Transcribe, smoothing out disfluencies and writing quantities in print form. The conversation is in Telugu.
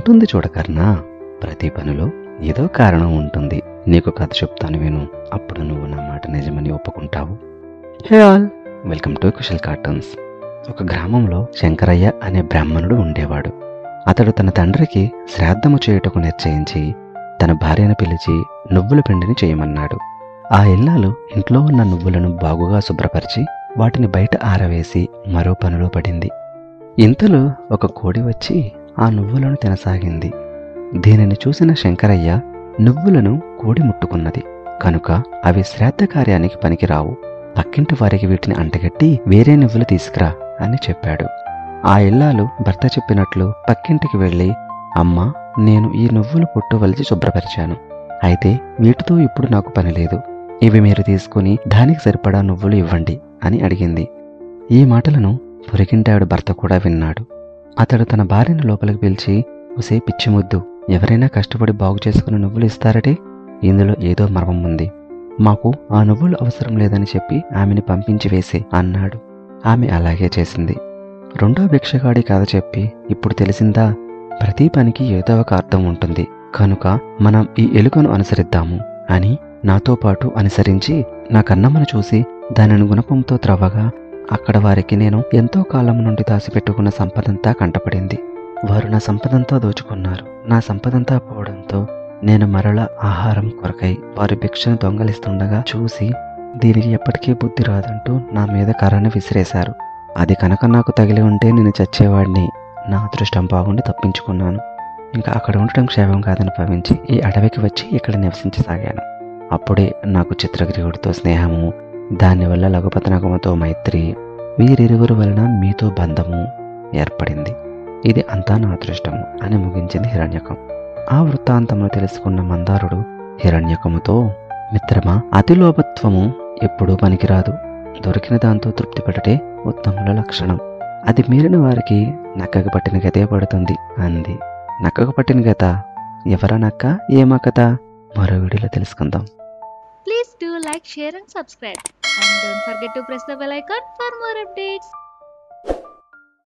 ఉంటుంది చూడకర్ణ, ప్రతి పనిలో ఏదో కారణం ఉంటుంది. నీకు కథ చెప్తాను విను, అప్పుడు నువ్వు నా మాట నిజమని ఒప్పుకుంటావు. Hey all, welcome to Kushal cartoons. ఒక గ్రామంలో శంకరయ్య అనే బ్రాహ్మణుడు ఉండేవాడు. అతడు తన తండ్రికి శ్రాద్ధము చేయుటకు నిశ్చయించి తన భార్యను పిలిచి నువ్వుల పిండిని చేయమన్నాడు. ఆ ఇల్లాలు ఇంట్లో ఉన్న నువ్వులను బాగుగా శుభ్రపరిచి వాటిని బయట ఆరవేసి మరో పనిలో పడింది. ఇంతలో ఒక కోడి వచ్చి ఆ నువ్వులను తినసాగింది. దీనిని చూసిన శంకరయ్య నువ్వులను కోడి ముట్టుకున్నది కనుక అవి శ్రాద్ధ కార్యానికి పనికిరావు, పక్కింటి వారికి వీటిని అంటగట్టి వేరే నువ్వులు తీసుకురా అని చెప్పాడు. ఆ ఇల్లాలు భర్త చెప్పినట్లు పక్కింటికి వెళ్ళి, అమ్మా, నేను ఈ నువ్వులు పొట్టు వలిచి శుభ్రపరిచాను, అయితే వీటితో ఇప్పుడు నాకు పని లేదు, ఇవి మీరు తీసుకుని దానికి సరిపడా నువ్వులు ఇవ్వండి అని అడిగింది. ఈ మాటలను పొరిగింటాడు భర్త కూడా విన్నాడు. అతడు తన భార్యను లోపలికి పిలిచి, ఒసే పిచ్చిముద్దు, ఎవరైనా కష్టపడి బాగు చేసుకుని నువ్వులు ఇస్తారటే, ఇందులో ఏదో మర్మం ఉంది, మాకు ఆ నువ్వులు అవసరం లేదని చెప్పి ఆమెని పంపించి వేసే అన్నాడు. ఆమె అలాగే చేసింది. రెండో భిక్షగాడి కథ చెప్పి, ఇప్పుడు తెలిసిందా, ప్రతి పనికి ఏదో ఒక అర్థం ఉంటుంది కనుక మనం ఈ ఎలుకను అనుసరిద్దాము అని నాతో పాటు అనుసరించి నా కన్నమ్మను చూసి దానిని గుణపంతో త్రవ్వగా అక్కడ వారికి నేను ఎంతో కాలం నుండి దాచిపెట్టుకున్న సంపదంతా కంటపడింది. వారు నా సంపదంతా దోచుకున్నారు. నా సంపదంతా పోవడంతో నేను మరల ఆహారం కొరకై వారి భిక్షను దొంగలిస్తుండగా చూసి దీనికి ఎప్పటికీ బుద్ధి రాదంటూ నా మీద కర్రను విసిరేశారు. అది కనుక నాకు తగిలి ఉంటే నేను చచ్చేవాడిని. నా అదృష్టం బాగుండి తప్పించుకున్నాను. ఇంకా అక్కడ ఉండటం క్షేమం కాదని భావించి ఈ అడవికి వచ్చి ఇక్కడ నివసించసాగాను. అప్పుడే నాకు చిత్రగ్రీవుడితో స్నేహము, దానివల్ల లఘుపతనకముతో మైత్రి, వీరిరువురు వలన మీతో బంధము ఏర్పడింది. ఇది అంతా నా అదృష్టము అని ముగించింది హిరణ్యకం. ఆ వృత్తాంతమును తెలుసుకున్న మందారుడు హిరణ్యకముతో, మిత్రమా, అతిలోభత్వము ఎప్పుడూ పనికిరాదు, దొరికిన దాంతో తృప్తిపడటే ఉత్తముల లక్షణం. అది మీరిన వారికి నక్కకు పట్టిన గతే పడుతుంది అంది. నక్కకు పట్టిన గత ఎవరా నక్క, ఏమా కథ, మరో వీడియోలో తెలుసుకుందాం. Please do like, share and subscribe. And don't forget to press the bell icon for more updates.